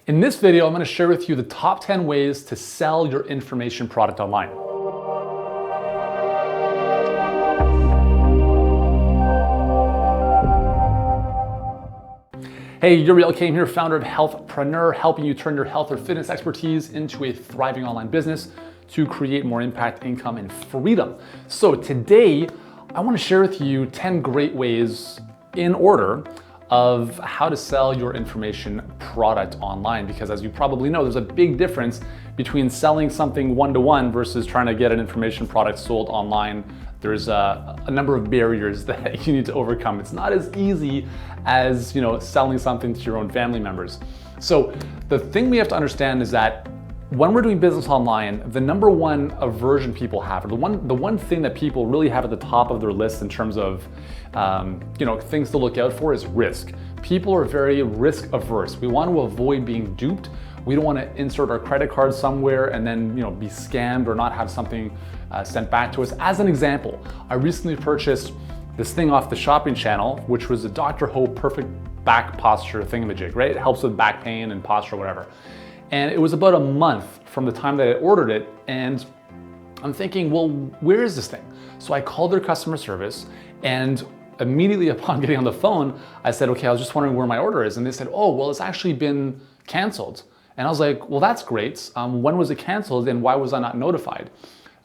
In this video, I'm going to share with you the top 10 ways to sell your information product online. Hey, Yuri Elkane here, founder of Healthpreneur, helping you turn your health or fitness expertise into a thriving online business to create more impact, income, and freedom. So today, I want to share with you 10 great ways in order of how to sell your information product online, because as you probably know, there's a big difference between selling something one-to-one versus trying to get an information product sold online. There's a number of barriers that you need to overcome. It's not as easy as selling something to your own family members. So the thing we have to understand is that when we're doing business online, the number one aversion people have, or the one thing that people really have at the top of their list in terms of things to look out for is risk. People are very risk averse. We want to avoid being duped. We don't want to insert our credit card somewhere and then be scammed or not have something sent back to us. As an example, I recently purchased this thing off the shopping channel, which was a Dr. Hope perfect back posture thingamajig, right? It helps with back pain and posture, whatever. And it was about a month from the time that I ordered it, and I'm thinking, well, where is this thing? So I called their customer service, and immediately upon getting on the phone, I said, okay, I was just wondering where my order is. And they said, oh, well, it's actually been canceled. And I was like, well, that's great. When was it canceled and why was I not notified?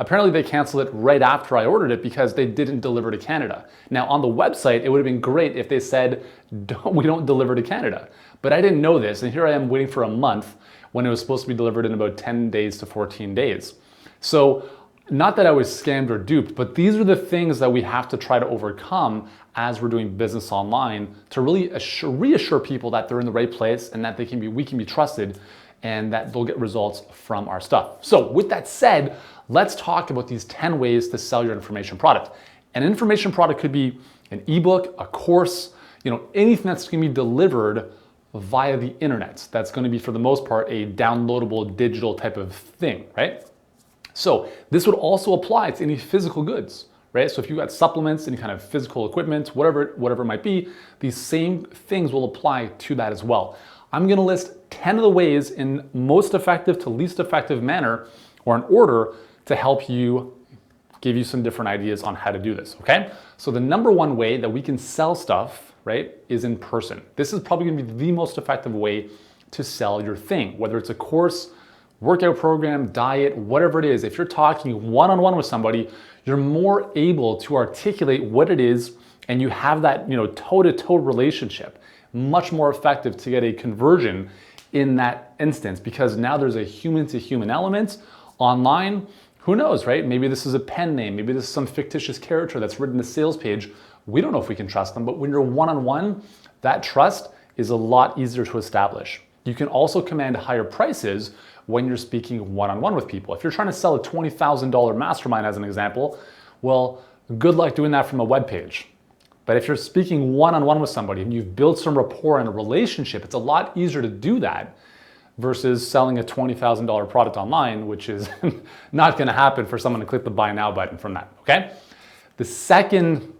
Apparently they canceled it right after I ordered it because they didn't deliver to Canada. Now on the website, it would have been great if they said, we don't deliver to Canada. But I didn't know this, and here I am waiting for a month when it was supposed to be delivered in about 10 days to 14 days. So not that I was scammed or duped, but these are the things that we have to try to overcome as we're doing business online to really reassure people that they're in the right place and that we can be trusted and that they'll get results from our stuff. So with that said, let's talk about these 10 ways to sell your information product. An information product could be an ebook, a course, anything that's going to be delivered via the internet. That's going to be, for the most part, a downloadable digital type of thing, right? So this would also apply to any physical goods, right? So if you've got supplements, any kind of physical equipment, whatever it might be, these same things will apply to that as well. I'm going to list 10 of the ways in most effective to least effective manner, or in order, to help you, give you some different ideas on how to do this, okay? So the number one way that we can sell stuff, right, is in person. This is probably gonna be the most effective way to sell your thing, whether it's a course, workout program, diet, whatever it is. If you're talking one-on-one with somebody, you're more able to articulate what it is, and you have that toe-to-toe relationship. Much more effective to get a conversion in that instance, because now there's a human-to-human element. Online, who knows, right? Maybe this is a pen name, maybe this is some fictitious character that's written a sales page. We don't know if we can trust them, but when you're one-on-one, that trust is a lot easier to establish. You can also command higher prices when you're speaking one-on-one with people. If you're trying to sell a $20,000 mastermind as an example, well, good luck doing that from a web page. But if you're speaking one-on-one with somebody and you've built some rapport and a relationship, it's a lot easier to do that versus selling a $20,000 product online, which is not gonna happen for someone to click the buy now button from that, okay? The second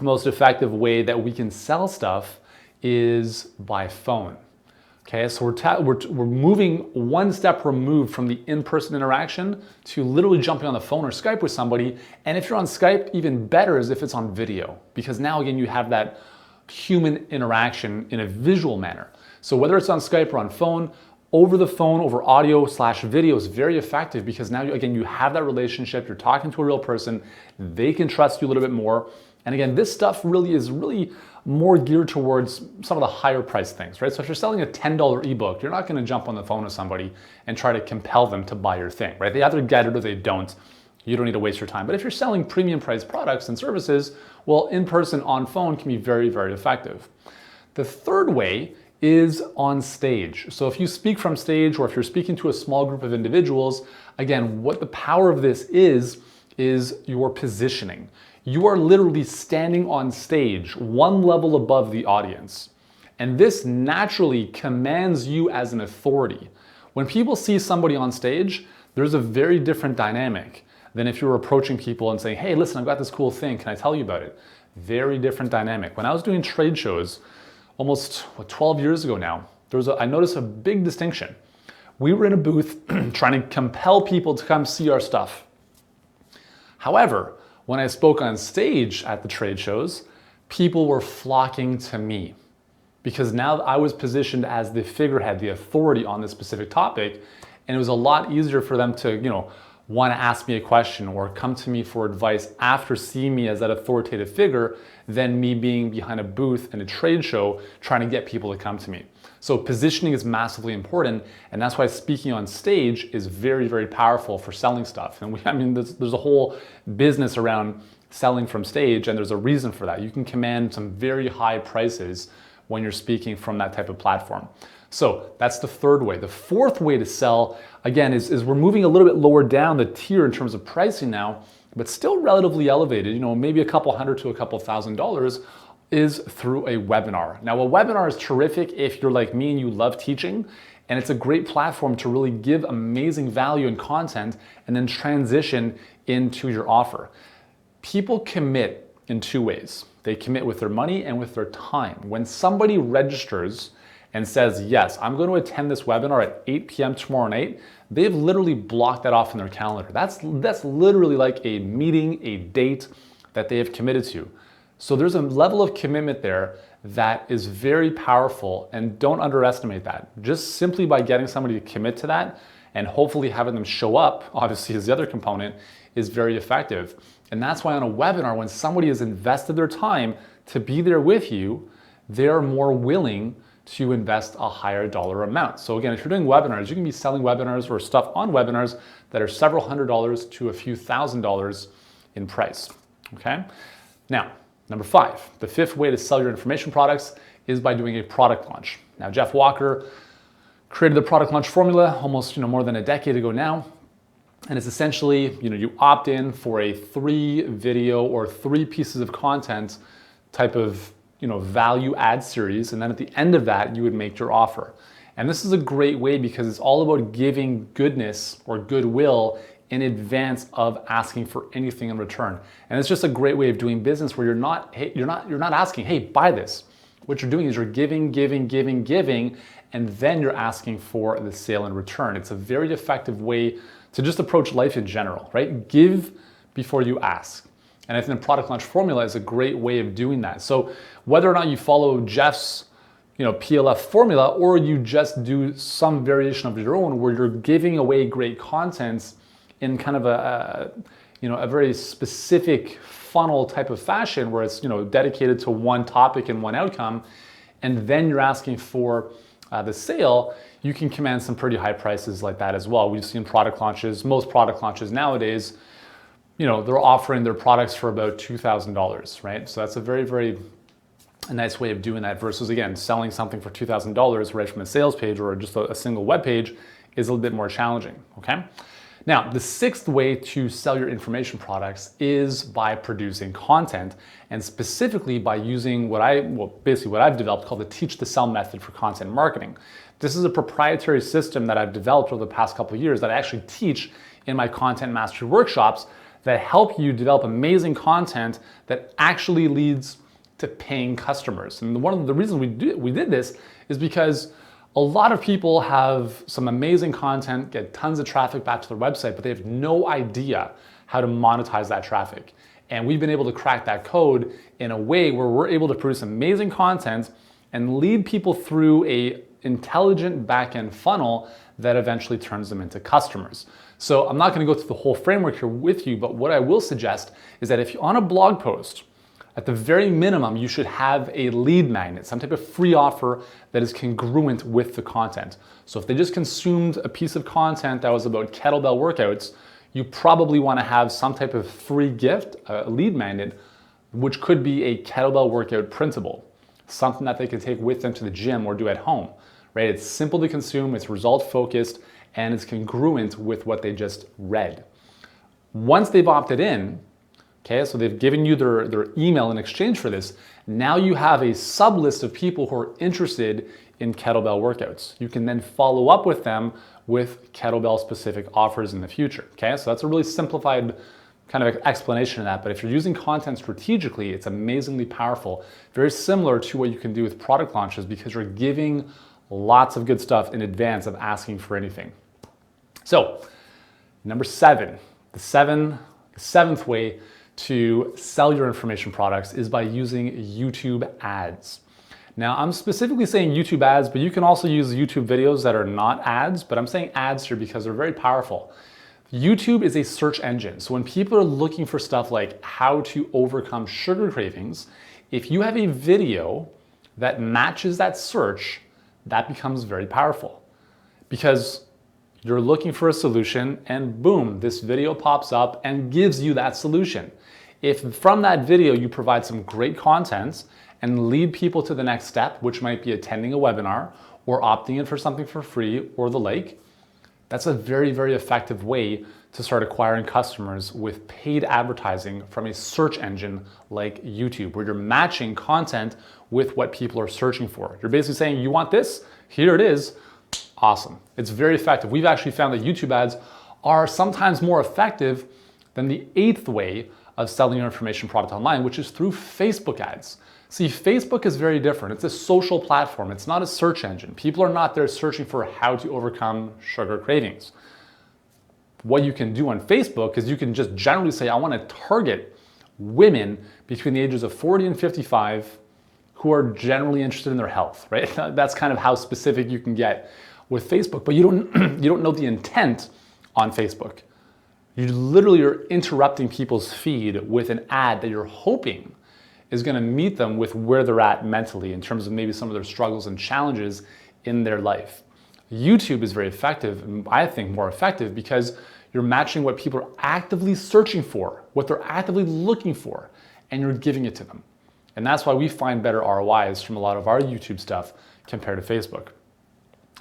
most effective way that we can sell stuff is by phone. Okay, so we're moving one step removed from the in-person interaction to literally jumping on the phone or Skype with somebody. And if you're on Skype, even better is if it's on video, because now again, you have that human interaction in a visual manner. So whether it's on Skype or on phone, over the phone, over audio/video is very effective, because now again, you have that relationship, you're talking to a real person, they can trust you a little bit more. And again, this stuff is more geared towards some of the higher priced things, right? So if you're selling a $10 ebook, you're not gonna jump on the phone with somebody and try to compel them to buy your thing, right? They either get it or they don't. You don't need to waste your time. But if you're selling premium priced products and services, well, in person, on phone can be very, very effective. The third way is on stage. So if you speak from stage, or if you're speaking to a small group of individuals, again, what the power of this is your positioning. You are literally standing on stage, one level above the audience. And this naturally commands you as an authority. When people see somebody on stage, there's a very different dynamic than if you were approaching people and saying, hey, listen, I've got this cool thing, can I tell you about it? Very different dynamic. When I was doing trade shows almost 12 years ago now, I noticed a big distinction. We were in a booth trying to compel people to come see our stuff. However, when I spoke on stage at the trade shows, people were flocking to me because now I was positioned as the figurehead, the authority on this specific topic, and it was a lot easier for them to, want to ask me a question or come to me for advice after seeing me as that authoritative figure than me being behind a booth in a trade show trying to get people to come to me. So positioning is massively important, and that's why speaking on stage is very, very powerful for selling stuff. And there's a whole business around selling from stage, and there's a reason for that. You can command some very high prices when you're speaking from that type of platform. So that's the third way. The fourth way to sell, again, is we're moving a little bit lower down the tier in terms of pricing now, but still relatively elevated, maybe a couple $100 to a couple $1,000, is through a webinar. Now, a webinar is terrific if you're like me and you love teaching, and it's a great platform to really give amazing value and content and then transition into your offer. People commit in two ways. They commit with their money and with their time. When somebody registers and says, yes, I'm going to attend this webinar at 8 p.m. tomorrow night, they've literally blocked that off in their calendar. That's literally like a meeting, a date that they have committed to. So there's a level of commitment there that is very powerful, and don't underestimate that. Just simply by getting somebody to commit to that and hopefully having them show up, obviously is the other component, is very effective. And that's why on a webinar, when somebody has invested their time to be there with you, they're more willing to invest a higher dollar amount. So again, if you're doing webinars, you can be selling webinars or stuff on webinars that are several $100s to a few $1,000s in price, okay? Now, number 5, the 5th way to sell your information products is by doing a product launch. Now, Jeff Walker created the product launch formula almost more than a decade ago now. And it's essentially, you opt in for a 3 video or 3 pieces of content type of, value add series. And then at the end of that, you would make your offer. And this is a great way because it's all about giving goodness or goodwill in advance of asking for anything in return. And it's just a great way of doing business where you're not asking, hey, buy this. What you're doing is you're giving, and then you're asking for the sale in return. It's a very effective way to just approach life in general, right? Give before you ask. And I think the product launch formula is a great way of doing that. So whether or not you follow Jeff's PLF formula, or you just do some variation of your own where you're giving away great content in kind of a very specific funnel type of fashion where it's dedicated to one topic and one outcome, and then you're asking for the sale, you can command some pretty high prices like that as well. We've seen product launches, most product launches nowadays, they're offering their products for about $2,000, right? So that's a very, very nice way of doing that versus, again, selling something for $2,000 right from a sales page or just a single web page is a little bit more challenging, okay? Now, the 6th way to sell your information products is by producing content, and specifically by using what I've developed called the Teach to Sell method for content marketing. This is a proprietary system that I've developed over the past couple of years that I actually teach in my content mastery workshops that help you develop amazing content that actually leads to paying customers. And one of the reasons we did this is because a lot of people have some amazing content, get tons of traffic back to their website, but they have no idea how to monetize that traffic. And we've been able to crack that code in a way where we're able to produce amazing content and lead people through a intelligent back-end funnel that eventually turns them into customers. So I'm not going to go through the whole framework here with you, but what I will suggest is that if you're on a blog post, at the very minimum, you should have a lead magnet, some type of free offer that is congruent with the content. So if they just consumed a piece of content that was about kettlebell workouts, you probably want to have some type of free gift, a lead magnet, which could be a kettlebell workout printable, something that they can take with them to the gym or do at home, right? It's simple to consume, it's result focused, and it's congruent with what they just read. Once they've opted in, okay, so they've given you their email in exchange for this, now you have a sub list of people who are interested in kettlebell workouts. You can then follow up with them with kettlebell specific offers in the future, okay? So that's a really simplified kind of explanation of that, but if you're using content strategically, it's amazingly powerful, very similar to what you can do with product launches because you're giving lots of good stuff in advance of asking for anything. So, number 7, the seventh way to sell your information products is by using YouTube ads. Now, I'm specifically saying YouTube ads, but you can also use YouTube videos that are not ads, but I'm saying ads here because they're very powerful. YouTube is a search engine. So when people are looking for stuff like how to overcome sugar cravings, if you have a video that matches that search, that becomes very powerful because you're looking for a solution and boom, this video pops up and gives you that solution. If from that video you provide some great content and lead people to the next step, which might be attending a webinar or opting in for something for free or the like, that's a very, very effective way to start acquiring customers with paid advertising from a search engine like YouTube, where you're matching content with what people are searching for. You're basically saying, you want this? Here it is. Awesome. It's very effective. We've actually found that YouTube ads are sometimes more effective than the 8th way of selling your information product online, which is through Facebook ads. See, Facebook is very different. It's a social platform. It's not a search engine. People are not there searching for how to overcome sugar cravings. What you can do on Facebook is you can just generally say, I want to target women between the ages of 40 and 55 who are generally interested in their health, right? That's kind of how specific you can get with Facebook, but you don't know the intent on Facebook. You literally are interrupting people's feed with an ad that you're hoping is going to meet them with where they're at mentally in terms of maybe some of their struggles and challenges in their life. YouTube is very effective, and I think more effective, because you're matching what people are actively searching for, what they're actively looking for, and you're giving it to them. And that's why we find better ROIs from a lot of our YouTube stuff compared to Facebook.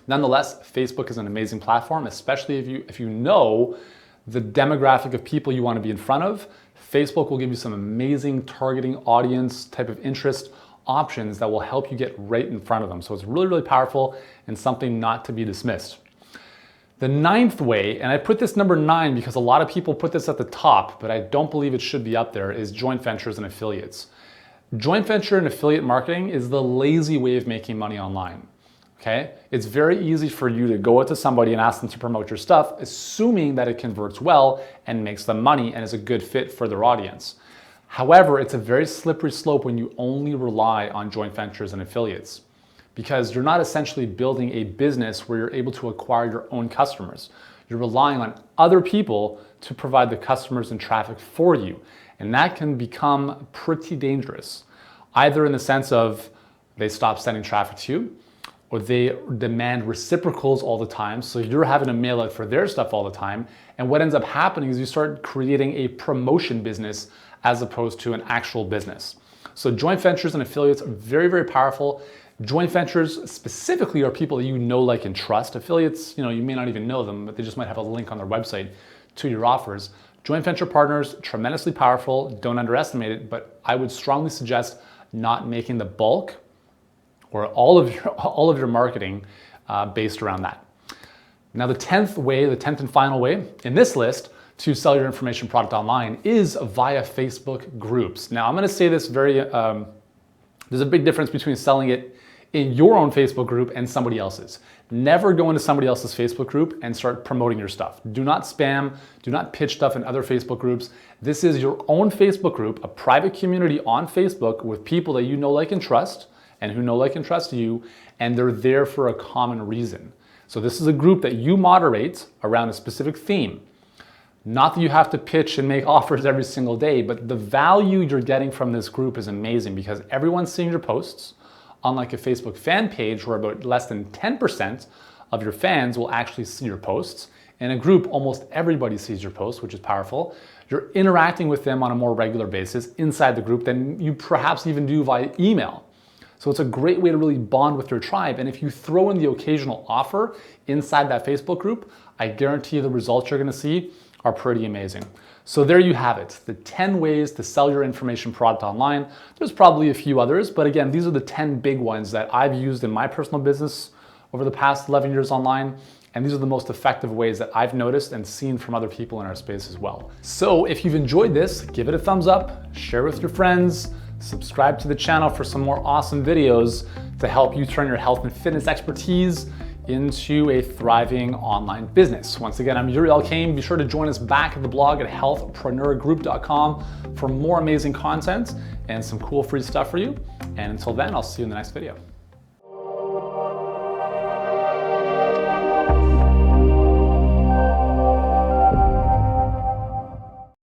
Nonetheless, Facebook is an amazing platform, especially if you know the demographic of people you want to be in front of. Facebook will give you some amazing targeting audience type of interest options that will help you get right in front of them. So it's really, really powerful and something not to be dismissed. The 9th way, and I put this number 9 because a lot of people put this at the top, but I don't believe it should be up there, is joint ventures and affiliates. Joint venture and affiliate marketing is the lazy way of making money online. Okay? It's very easy for you to go out to somebody and ask them to promote your stuff, assuming that it converts well and makes them money and is a good fit for their audience. However, it's a very slippery slope when you only rely on joint ventures and affiliates, because you're not essentially building a business where you're able to acquire your own customers. You're relying on other people to provide the customers and traffic for you. And that can become pretty dangerous, either in the sense of they stop sending traffic to you, or they demand reciprocals all the time, so you're having to mail out for their stuff all the time. And what ends up happening is you start creating a promotion business as opposed to an actual business. So joint ventures and affiliates are very, very powerful. Joint ventures specifically are people that you know, like, and trust. Affiliates, you may not even know them, but they just might have a link on their website to your offers. Joint venture partners, tremendously powerful. Don't underestimate it, but I would strongly suggest not making the bulk or all of your marketing based around that. Now, the 10th and final way in this list to sell your information product online is via Facebook groups. Now, I'm going to say this there's a big difference between selling it in your own Facebook group and somebody else's. Never go into somebody else's Facebook group and start promoting your stuff. Do not spam, do not pitch stuff in other Facebook groups. This is your own Facebook group, a private community on Facebook with people that you know, like, and trust, and who know, like, and trust you, and they're there for a common reason. So this is a group that you moderate around a specific theme. Not that you have to pitch and make offers every single day, but the value you're getting from this group is amazing because everyone's seeing your posts. Unlike a Facebook fan page where about less than 10% of your fans will actually see your posts. In a group, almost everybody sees your posts, which is powerful. You're interacting with them on a more regular basis inside the group than you perhaps even do via email. So it's a great way to really bond with your tribe. And if you throw in the occasional offer inside that Facebook group, I guarantee the results you're going to see are pretty amazing. So there you have it, the 10 ways to sell your information product online. There's probably a few others, but again, these are the 10 big ones that I've used in my personal business over the past 11 years online. And these are the most effective ways that I've noticed and seen from other people in our space as well. So if you've enjoyed this, give it a thumbs up, share with your friends, subscribe to the channel for some more awesome videos to help you turn your health and fitness expertise into a thriving online business. Once again, I'm Yuri Elkaim. Be sure to join us back at the blog at healthpreneurgroup.com for more amazing content and some cool free stuff for you. And until then, I'll see you in the next video.